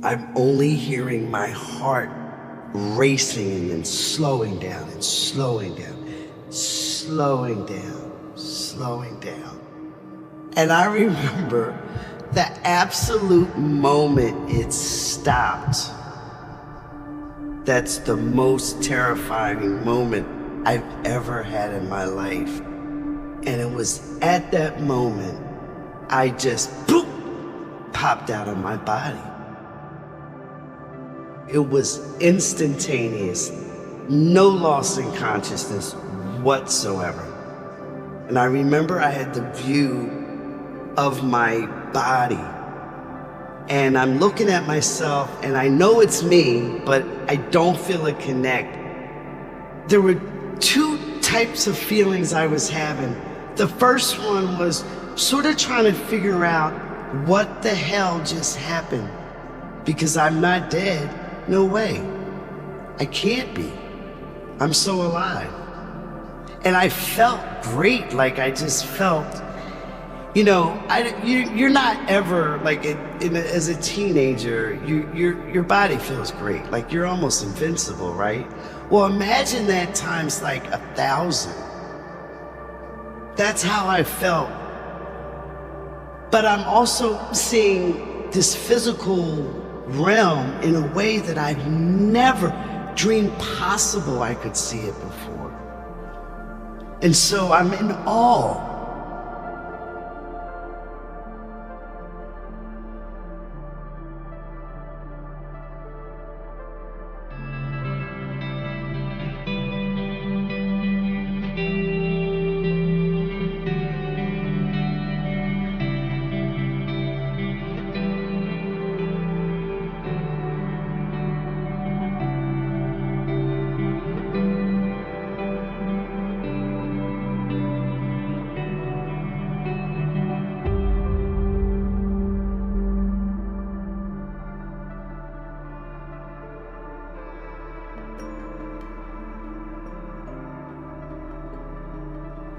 I'm only hearing my heart racing and then slowing down and slowing down, slowing down, slowing down. And I remember the absolute moment it stopped. That's the most terrifying moment I've ever had in my life. And it was at that moment I just boop, popped out of my body. It was instantaneous, no loss in consciousness whatsoever. And I remember I had the view of my body, and I'm looking at myself and I know it's me, but I don't feel it connect. There were two types of feelings I was having. The first one was sort of trying to figure out what the hell just happened, because I'm not dead. No way. I can't be. I'm so alive. And I felt great. Like I just felt, you're not ever like as a teenager, your body feels great. Like you're almost invincible, right? Well, imagine that times like 1,000. That's how I felt. But I'm also seeing this physical realm in a way that I've never dreamed possible I could see it before. And so I'm in awe.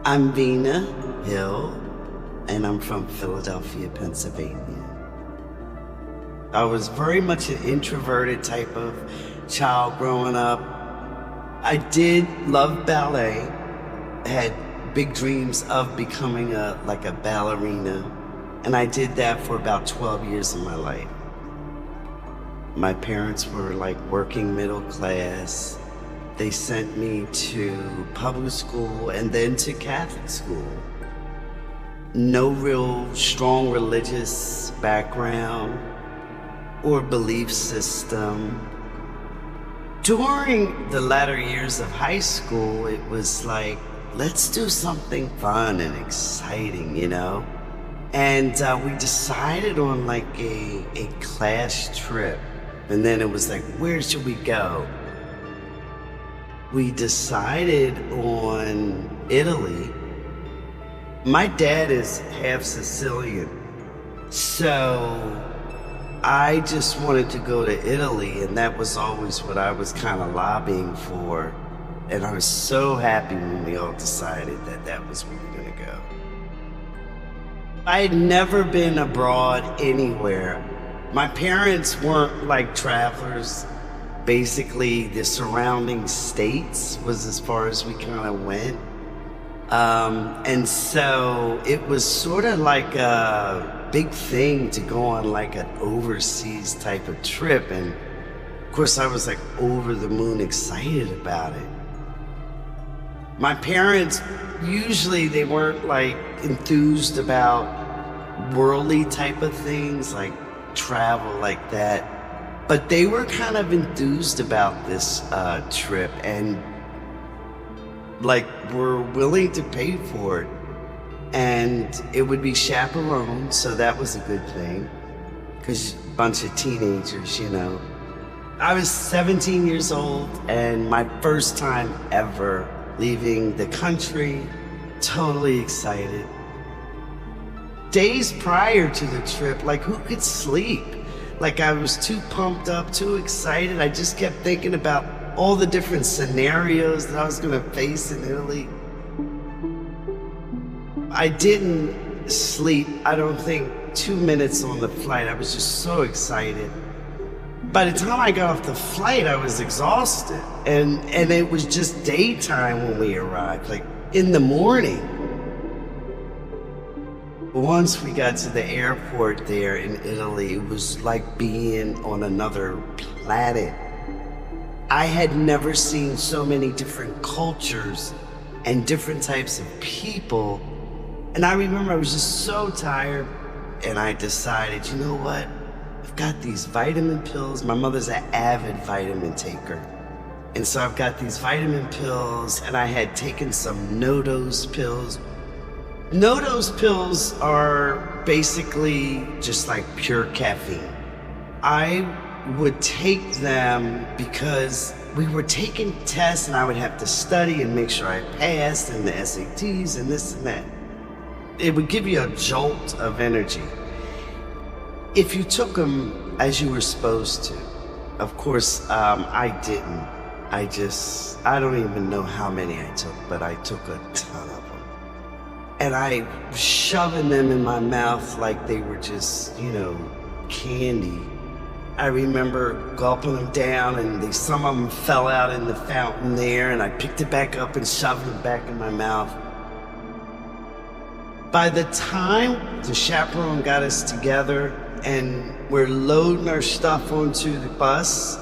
I'm Vina Hill, and I'm from Philadelphia, Pennsylvania. I was very much an introverted type of child growing up. I did love ballet, had big dreams of becoming a ballerina, and I did that for about 12 years of my life. My parents were like working middle class. They sent me to public school and then to Catholic school. No real strong religious background or belief system. During the latter years of high school, it was like, let's do something fun and exciting, And we decided on like a class trip. And then it was like, where should we go? We decided on Italy. My dad is half Sicilian, so I just wanted to go to Italy, and that was always what I was kind of lobbying for. And I was so happy when we all decided that that was where we were gonna go. I had never been abroad anywhere. My parents weren't like travelers. Basically, the surrounding states was as far as we kind of went. And so it was sort of like a big thing to go on like an overseas type of trip. And of course, I was like over the moon excited about it. My parents, usually they weren't like enthused about worldly type of things, like travel like that. But they were kind of enthused about this trip and like were willing to pay for it. And it would be chaperoned, so that was a good thing. Because a bunch of teenagers, I was 17 years old and my first time ever leaving the country, totally excited. Days prior to the trip, like who could sleep? Like I was too pumped up, too excited. I just kept thinking about all the different scenarios that I was gonna face in Italy. I didn't sleep, I don't think, 2 minutes on the flight. I was just so excited. By the time I got off the flight, I was exhausted. And it was just daytime when we arrived, like in the morning. Once we got to the airport there in Italy, it was like being on another planet. I had never seen so many different cultures and different types of people. And I remember I was just so tired, and I decided, you know what? I've got these vitamin pills. My mother's an avid vitamin taker. And so I've got these vitamin pills, and I had taken some no-dose pills. No-dose pills are basically just like pure caffeine. I would take them because we were taking tests, and I would have to study and make sure I passed, and the SATs and this and that. It would give you a jolt of energy if you took them as you were supposed to. Of course, I didn't. I don't even know how many I took, but I took a ton of them. And I was shoving them in my mouth like they were just, candy. I remember gulping them down, and some of them fell out in the fountain there, and I picked it back up and shoved them back in my mouth. By the time the chaperone got us together and we're loading our stuff onto the bus,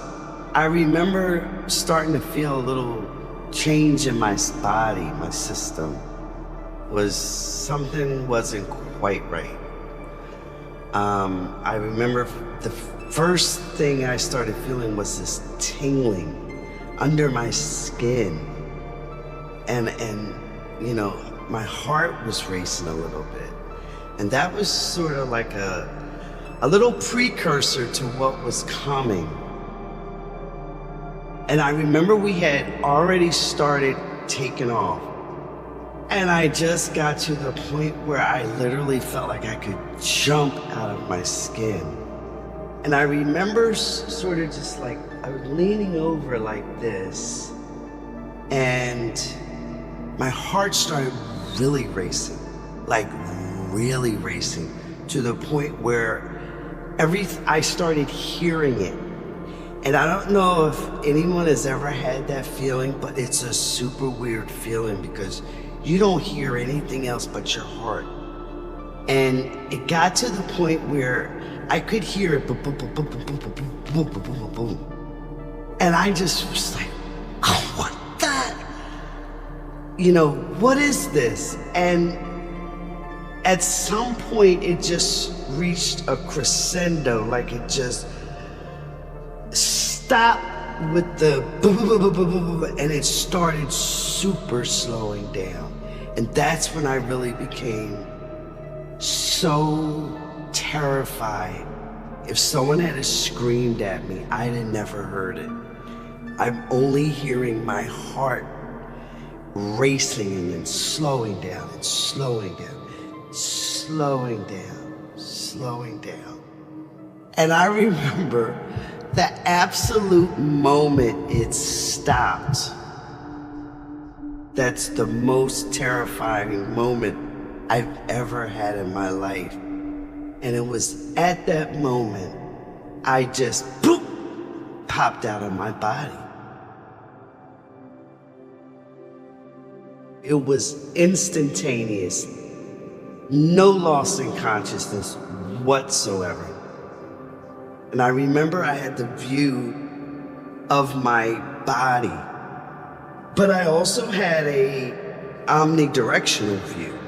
I remember starting to feel a little change in my body, my system. Something wasn't quite right. I remember the first thing I started feeling was this tingling under my skin. And my heart was racing a little bit. And that was sort of like a little precursor to what was coming. And I remember we had already started taking off. And I just got to the point where I literally felt like I could jump out of my skin. And I remember sort of just like, I was leaning over like this, and my heart started really racing, like really racing, to the point where I started hearing it. And I don't know if anyone has ever had that feeling, but it's a super weird feeling because you don't hear anything else but your heart. And it got to the point where I could hear it, boom, boom, boom, boom, boom, boom, boom, boom, boom, boom, boom. And I just was like, oh, what the? What is this? And at some point, it just reached a crescendo, like it just stopped with the boom, boom, boom, boom, boom, boom, and it started super slowing down. And that's when I really became so terrified. If someone had screamed at me, I'd have never heard it. I'm only hearing my heart racing and then slowing down and slowing down, slowing down, slowing down. And I remember the absolute moment it stopped. That's the most terrifying moment I've ever had in my life. And it was at that moment I just popped out of my body. It was instantaneous, no loss in consciousness whatsoever. And I remember I had the view of my body, but I also had a omnidirectional view.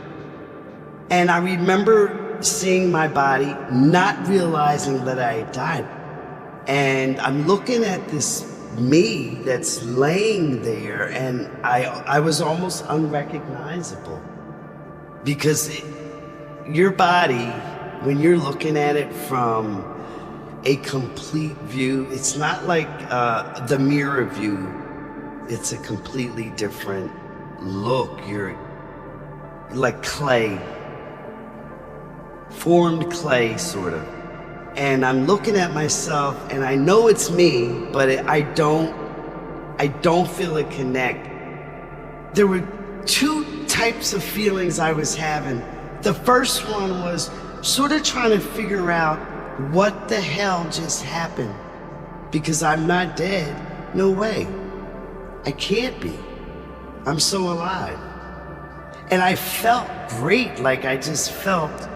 And I remember seeing my body, not realizing that I had died. And I'm looking at this me that's laying there, and I was almost unrecognizable. Because your body, when you're looking at it from a complete view, it's not like the mirror view. It's a completely different look. You're like clay, formed clay, sort of. And I'm looking at myself, and I know it's me, but I don't feel it connect. There were two types of feelings I was having. The first one was sort of trying to figure out what the hell just happened. because I'm not dead. No way. I can't be. I'm so alive. And I felt great. Like I just felt,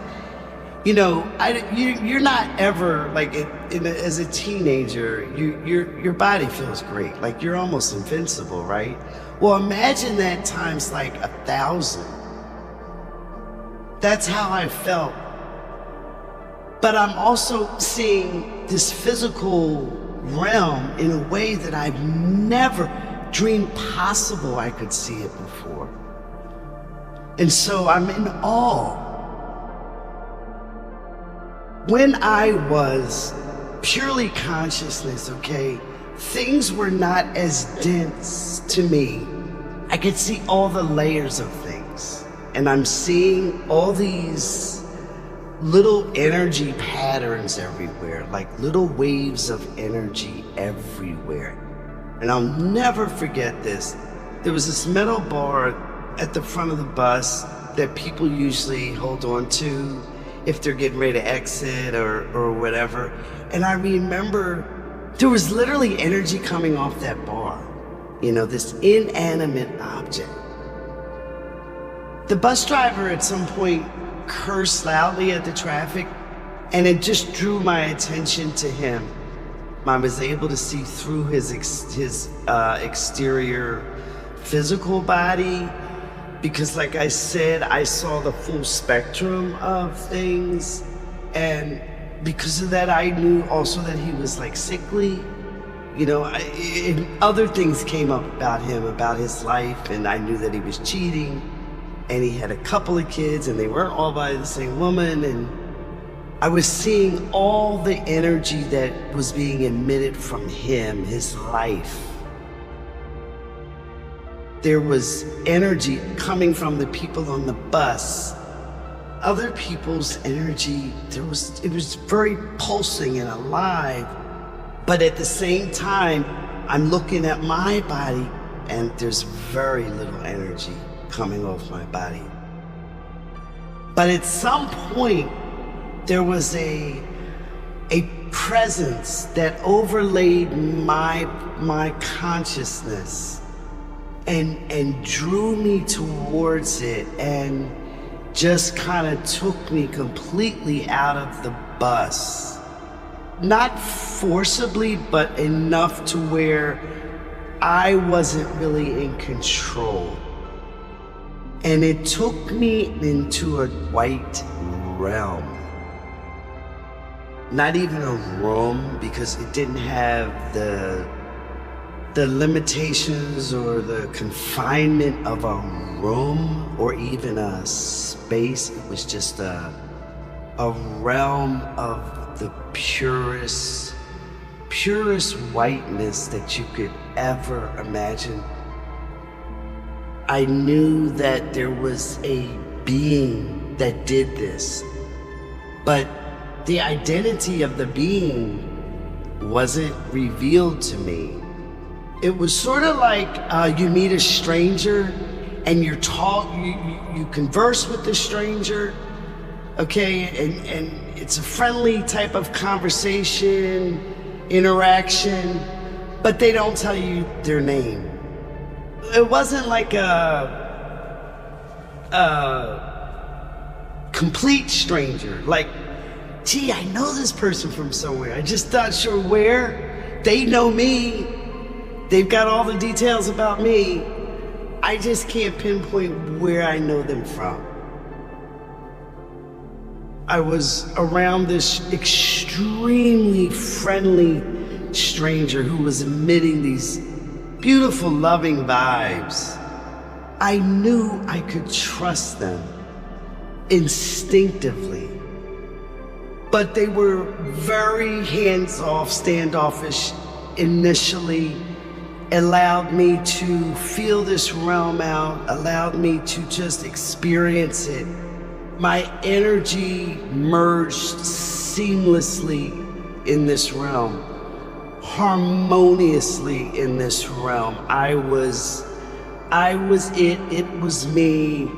you're not ever like as a teenager, your body feels great. Like you're almost invincible, right? Well, imagine that times like 1,000. That's how I felt. But I'm also seeing this physical realm in a way that I've never dreamed possible I could see it before. And so I'm in awe. When I was purely consciousness, okay, things were not as dense to me. I could see all the layers of things. And I'm seeing all these little energy patterns everywhere, like little waves of energy everywhere. And I'll never forget this. There was this metal bar at the front of the bus that people usually hold on to if they're getting ready to exit or whatever. And I remember there was literally energy coming off that bar, this inanimate object. The bus driver at some point cursed loudly at the traffic, and it just drew my attention to him. I was able to see through his exterior physical body, because like I said, I saw the full spectrum of things, and because of that I knew also that he was like sickly. Other things came up about him, about his life, and I knew that he was cheating. And he had a couple of kids, and they weren't all by the same woman. And I was seeing all the energy that was being emitted from him, his life. There was energy coming from the people on the bus. Other people's energy, it was very pulsing and alive. But at the same time, I'm looking at my body, and there's very little energy coming off my body. But at some point, there was a presence that overlaid my consciousness and drew me towards it, and just kind of took me completely out of the bus. Not forcibly, but enough to where I wasn't really in control. And it took me into a white realm. Not even a room, because it didn't have the limitations or the confinement of a room or even a space. It was just a realm of the purest whiteness that you could ever imagine. I knew that there was a being that did this, but the identity of the being wasn't revealed to me. It was sort of like you meet a stranger and you converse with the stranger, okay, and it's a friendly type of conversation, interaction, but they don't tell you their name. It wasn't like a complete stranger, like, gee, I know this person from somewhere, I just not sure where. They know me, they've got all the details about me, I just can't pinpoint where I know them from. I was around this extremely friendly stranger who was emitting these beautiful, loving vibes. I knew I could trust them instinctively, but they were very hands-off, standoffish initially, allowed me to feel this realm out, allowed me to just experience it. My energy merged seamlessly in this realm, harmoniously in this realm. I was it was me.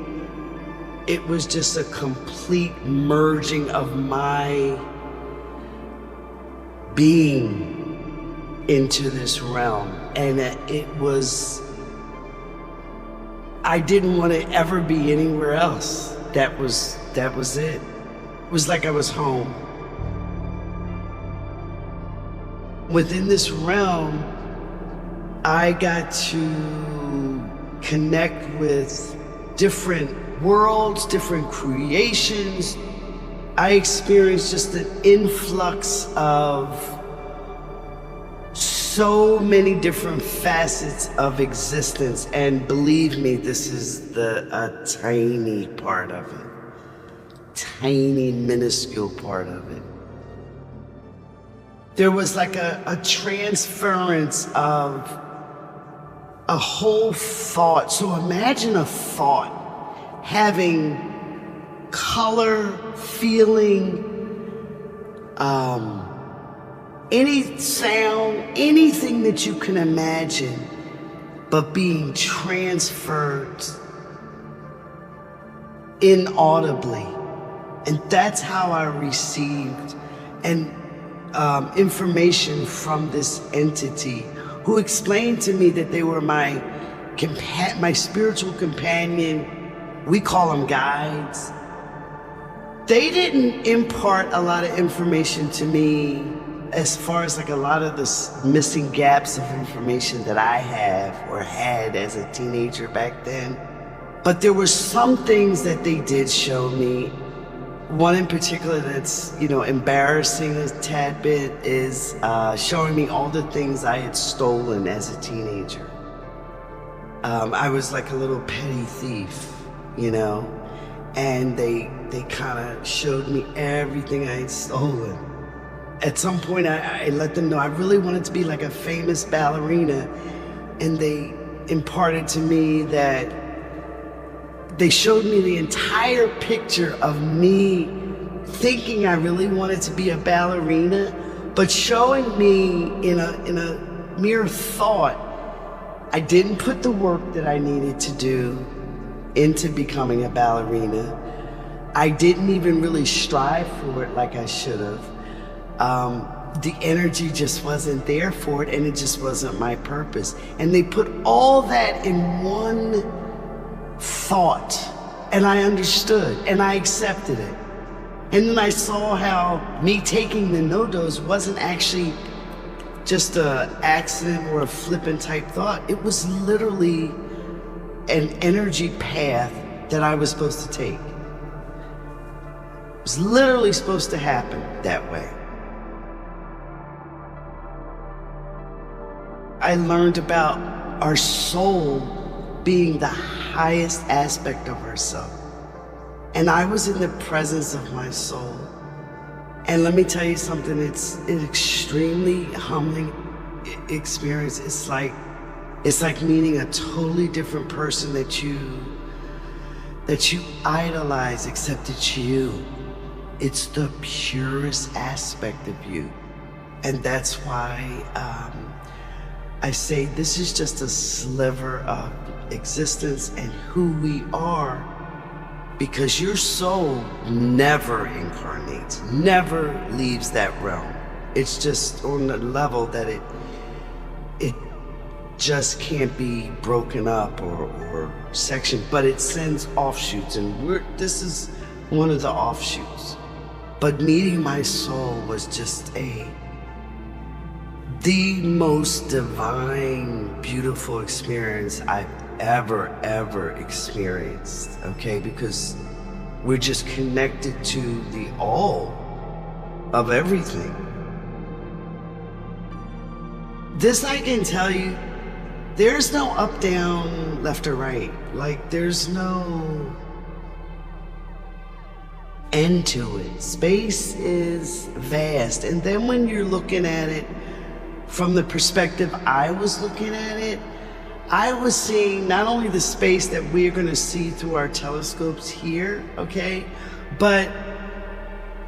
It was just a complete merging of my being into this realm. And I didn't want to ever be anywhere else. That was it. It was like I was home. Within this realm, I got to connect with different worlds, different creations. I experienced just an influx of so many different facets of existence, and believe me, this is a tiny part of it. Tiny, minuscule part of it. There was like a transference of a whole thought. So imagine a thought having color, feeling, any sound, anything that you can imagine, but being transferred inaudibly. And that's how I received information from this entity, who explained to me that they were my spiritual companion. We call them guides. They didn't impart a lot of information to me as far as like a lot of the missing gaps of information that I have or had as a teenager back then. But there were some things that they did show me. One in particular that's, embarrassing a tad bit is showing me all the things I had stolen as a teenager. I was like a little petty thief, and they kind of showed me everything I had stolen. At some point, I let them know I really wanted to be like a famous ballerina, and they imparted to me that they showed me the entire picture of me thinking I really wanted to be a ballerina, but showing me in a mere thought. I didn't put the work that I needed to do into becoming a ballerina. I didn't even really strive for it like I should have. The energy just wasn't there for it, and it just wasn't my purpose. And they put all that in one thought, and I understood, and I accepted it. And then I saw how me taking the no-dos wasn't actually just an accident or a flippant type thought. It was literally an energy path that I was supposed to take. It was literally supposed to happen that way. I learned about our soul being the highest aspect of ourselves. And I was in the presence of my soul. And let me tell you something, it's an extremely humbling experience. It's like meeting a totally different person that you idolize, except it's you. It's the purest aspect of you. And that's why I say this is just a sliver of existence and who we are, because your soul never incarnates, never leaves that realm. It's just on the level that it just can't be broken up or sectioned, but it sends offshoots, and this is one of the offshoots. But meeting my soul was just the most divine, beautiful experience I've ever experienced, okay? Because we're just connected to the all of everything. This I can tell you, there's no up, down, left or right. Like, there's no end to it. Space is vast. And then when you're looking at it from the perspective I was looking at it, I was seeing not only the space that we're going to see through our telescopes here, okay, but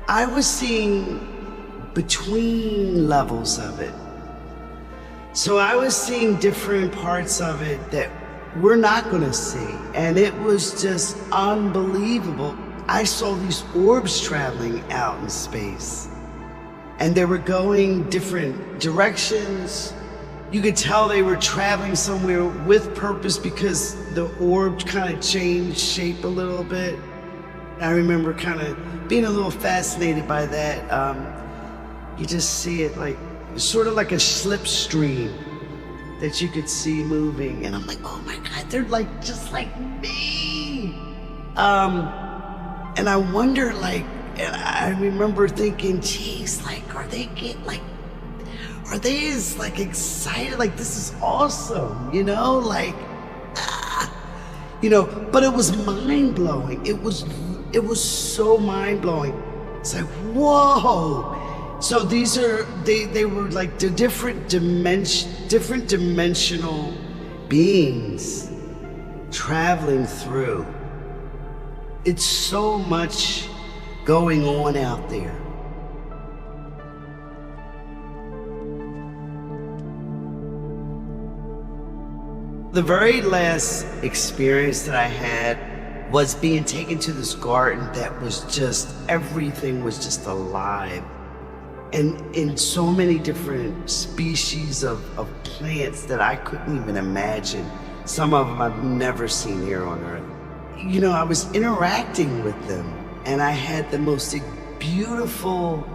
I was seeing between levels of it. So I was seeing different parts of it that we're not going to see, and it was just unbelievable. I saw these orbs traveling out in space. and they were going different directions. You could tell they were traveling somewhere with purpose because the orb kind of changed shape a little bit. I remember kind of being a little fascinated by that. You just see it like, sort of like a slipstream that you could see moving. And I'm like, oh my God, they're like, just like me. And I wonder, like, and I remember thinking, geez, like, are they as like excited? Like, this is awesome, you know? Like, you know, but it was mind blowing. It was so mind blowing. It's like, whoa. So these are, they were like the different dimensional beings traveling through. It's so much going on out there. The very last experience that I had was being taken to this garden that was just, everything was just alive. And in so many different species of plants that I couldn't even imagine. Some of them I've never seen here on Earth. You know, I was interacting with them, and I had the most beautiful,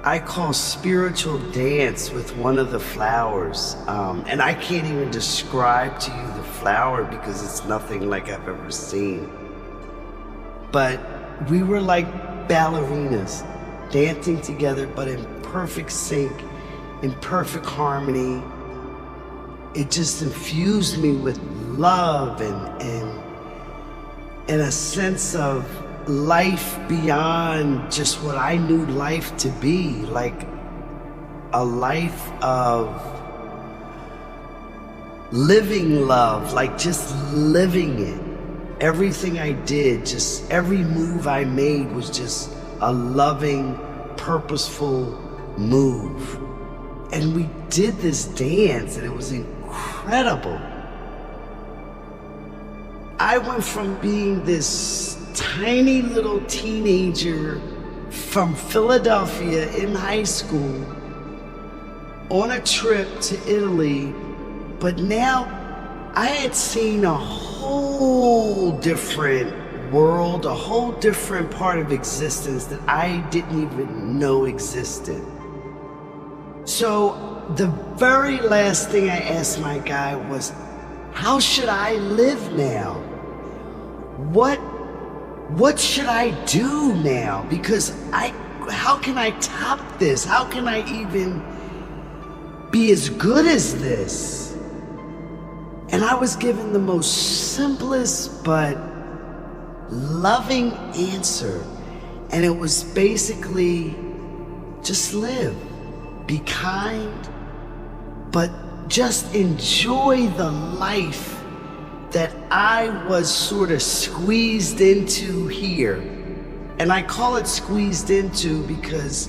I call spiritual dance with one of the flowers. And I can't even describe to you the flower because it's nothing like I've ever seen. But we were like ballerinas, dancing together, but in perfect sync, in perfect harmony. It just infused me with love and a sense of life beyond just what I knew life to be, like a life of living love, like just living it. Everything I did, just every move I made was just a loving, purposeful move. And we did this dance, and it was incredible. I went from being this tiny little teenager from Philadelphia in high school on a trip to Italy, but now I had seen a whole different world, a whole different part of existence that I didn't even know existed. So the very last thing I asked my guy was, how should I live now? What should I do now? Because how can I top this? How can I even be as good as this? And I was given the most simplest but loving answer. And it was basically, just live, be kind, but just enjoy the life that I was sort of squeezed into here. And I call it squeezed into because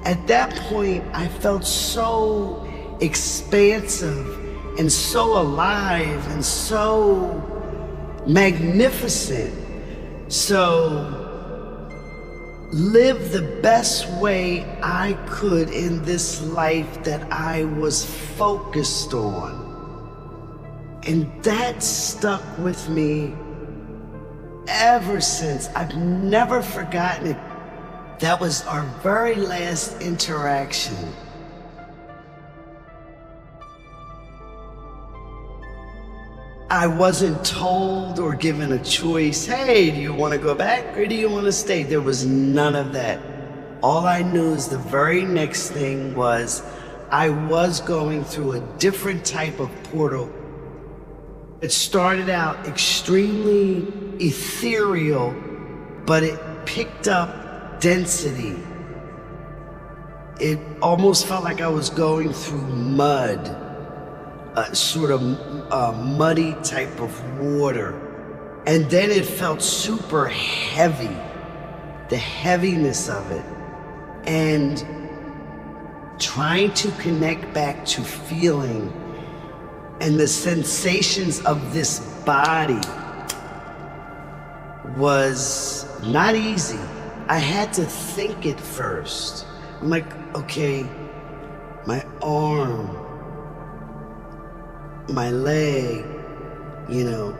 at that point I felt so expansive and so alive and so magnificent. So live the best way I could in this life that I was focused on. And that stuck with me ever since. I've never forgotten it. That was our very last interaction. I wasn't told or given a choice, hey, do you want to go back or do you want to stay? There was none of that. All I knew is the very next thing was I was going through a different type of portal. It started out extremely ethereal, but it picked up density. It almost felt like I was going through mud, a sort of muddy type of water. And then it felt super heavy, the heaviness of it. And trying to connect back to feeling and the sensations of this body was not easy. I had to think it first. I'm like, okay, my arm, my leg, you know.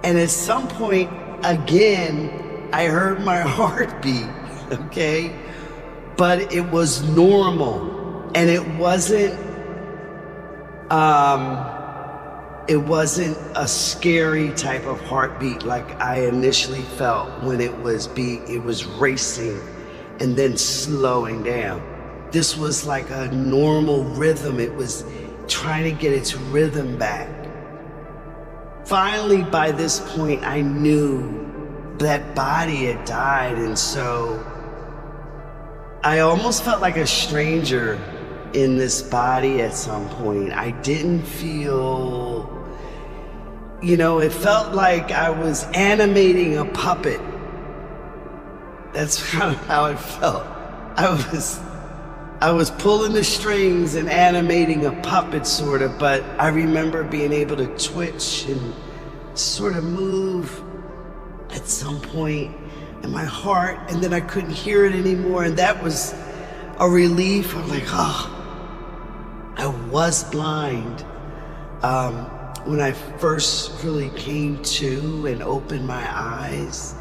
And at some point, again, I heard my heartbeat, okay? But it was normal, and it wasn't a scary type of heartbeat like I initially felt when it was racing and then slowing down. This was like a normal rhythm. It was trying to get its rhythm back. Finally, by this point, I knew that body had died, and so I almost felt like a stranger in this body at some point. I didn't feel, it felt like I was animating a puppet. That's kind of how it felt. I was pulling the strings and animating a puppet, sort of, but I remember being able to twitch and sort of move at some point in my heart, and then I couldn't hear it anymore, and that was a relief. I'm like, I was blind when I first really came to and opened my eyes.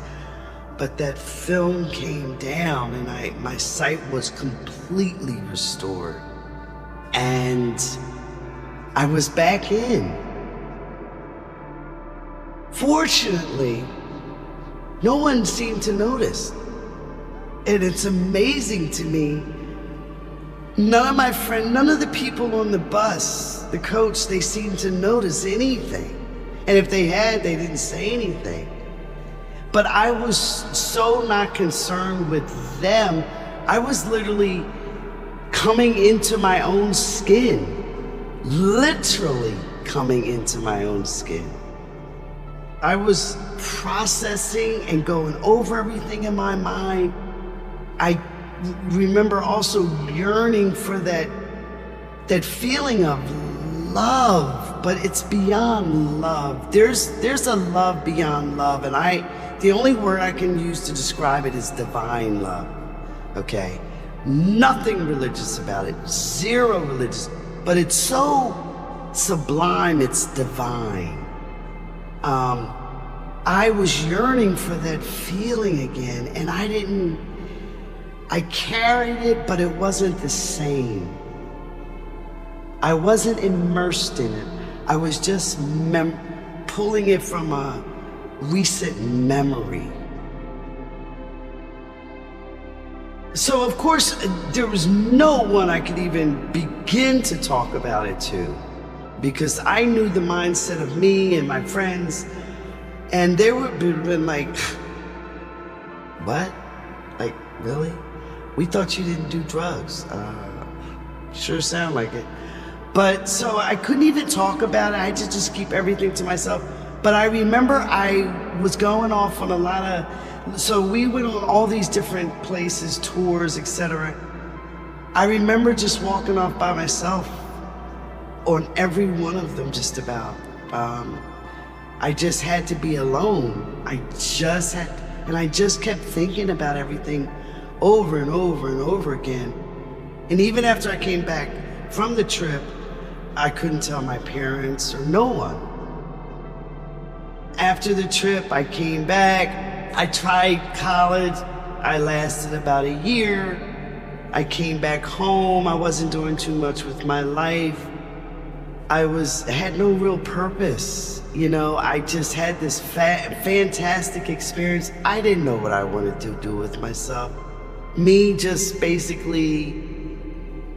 But that film came down and my sight was completely restored. And I was back in. Fortunately, no one seemed to notice. And it's amazing to me, none of the people on the bus, the coach, they seemed to notice anything. And if they had, they didn't say anything. But I was so not concerned with them. I was literally coming into my own skin. Literally coming into my own skin. I was processing and going over everything in my mind. I remember also yearning for that feeling of love, but it's beyond love. There's a love beyond love, and the only word I can use to describe it is divine love, okay? Nothing religious about it, zero religious, but it's so sublime, it's divine. I was yearning for that feeling again, and I carried it, but it wasn't the same. I wasn't immersed in it. I was just pulling it from a recent memory. So of course, there was no one I could even begin to talk about it to, because I knew the mindset of me and my friends, and they would have been like, what? Like, really? We thought you didn't do drugs. Sure sound like it. But so I couldn't even talk about it. I had to just keep everything to myself. But I remember I was going off on a lot of, so we went on all these different places, tours, etc. I remember just walking off by myself on every one of them, just about. I just had to be alone. I just kept thinking about everything over and over and over again. And even after I came back from the trip, I couldn't tell my parents or no one. After the trip, I came back. I tried college. I lasted about a year. I came back home. I wasn't doing too much with my life. I had no real purpose. I just had this fantastic experience. I didn't know what I wanted to do with myself. Me just basically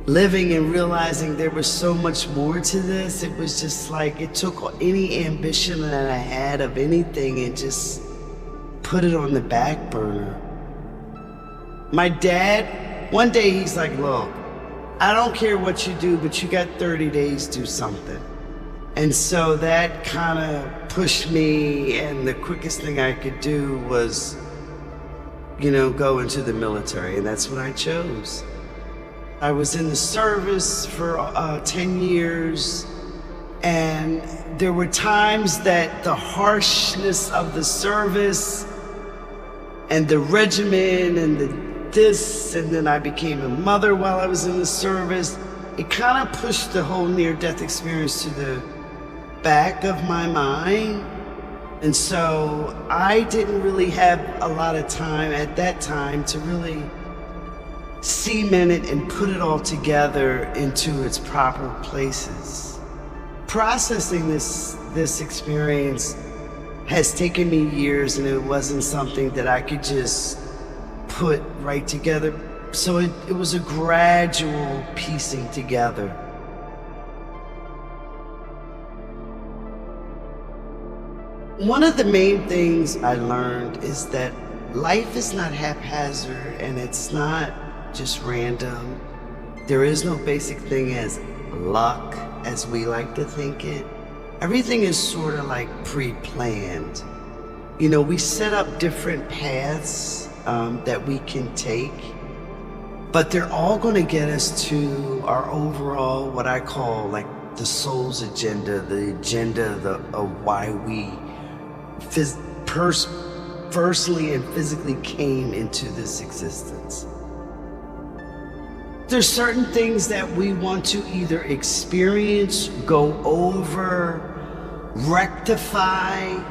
living and realizing there was so much more to this. It was just like, it took any ambition that I had of anything and just put it on the back burner. My dad, one day he's like, look, I don't care what you do, but you got 30 days to do something. And so that kind of pushed me, and the quickest thing I could do was, go into the military, and that's what I chose. I was in the service for 10 years, and there were times that the harshness of the service and the regimen and the this, and then I became a mother while I was in the service. It kind of pushed the whole near-death experience to the back of my mind. And so I didn't really have a lot of time at that time to really cement it and put it all together into its proper places. Processing this experience has taken me years, and it wasn't something that I could just put right together. So it was a gradual piecing together. One of the main things I learned is that life is not haphazard, and it's not just random. There is no basic thing as luck, as we like to think it. Everything is sort of like pre-planned. You know, we set up different paths that we can take, but they're all going to get us to our overall, what I call like the soul's agenda, the agenda of why we personally and physically came into this existence. There's certain things that we want to either experience, go over, rectify.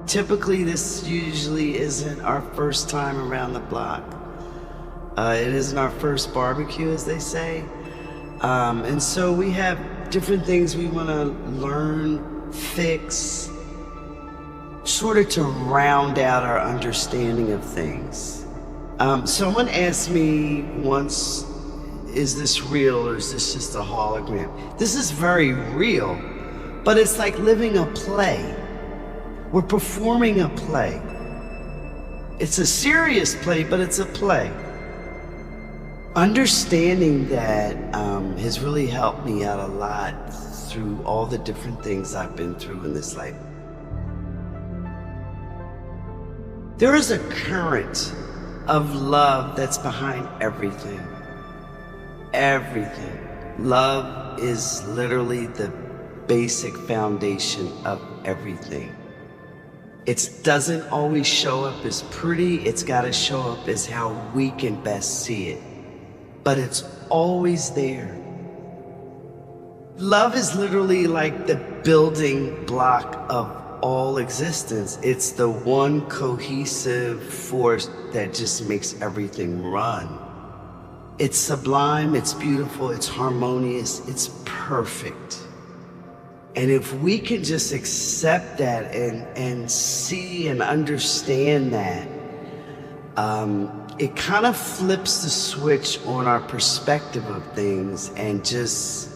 Typically, this usually isn't our first time around the block. It isn't our first barbecue, as they say. And so we have different things we want to learn, fix, sort of to round out our understanding of things. Someone asked me once, is this real or is this just a hologram? This is very real, but it's like living a play. We're performing a play. It's a serious play, but it's a play. Understanding that has really helped me out a lot through all the different things I've been through in this life. There is a current of love that's behind everything. Everything. Love is literally the basic foundation of everything. It doesn't always show up as pretty, it's gotta show up as how we can best see it. But it's always there. Love is literally like the building block of all existence. It's the one cohesive force that just makes everything run. It's sublime, it's beautiful, it's harmonious, it's perfect. And if we can just accept that and see and understand that, it kind of flips the switch on our perspective of things and just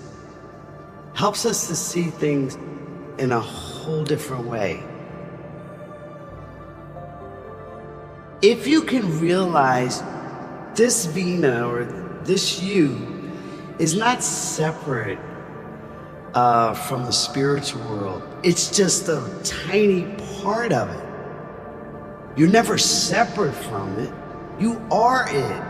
helps us to see things in a whole different way. If you can realize this Vina or this you is not separate from the spiritual world, it's just a tiny part of it. You're never separate from it. You are it.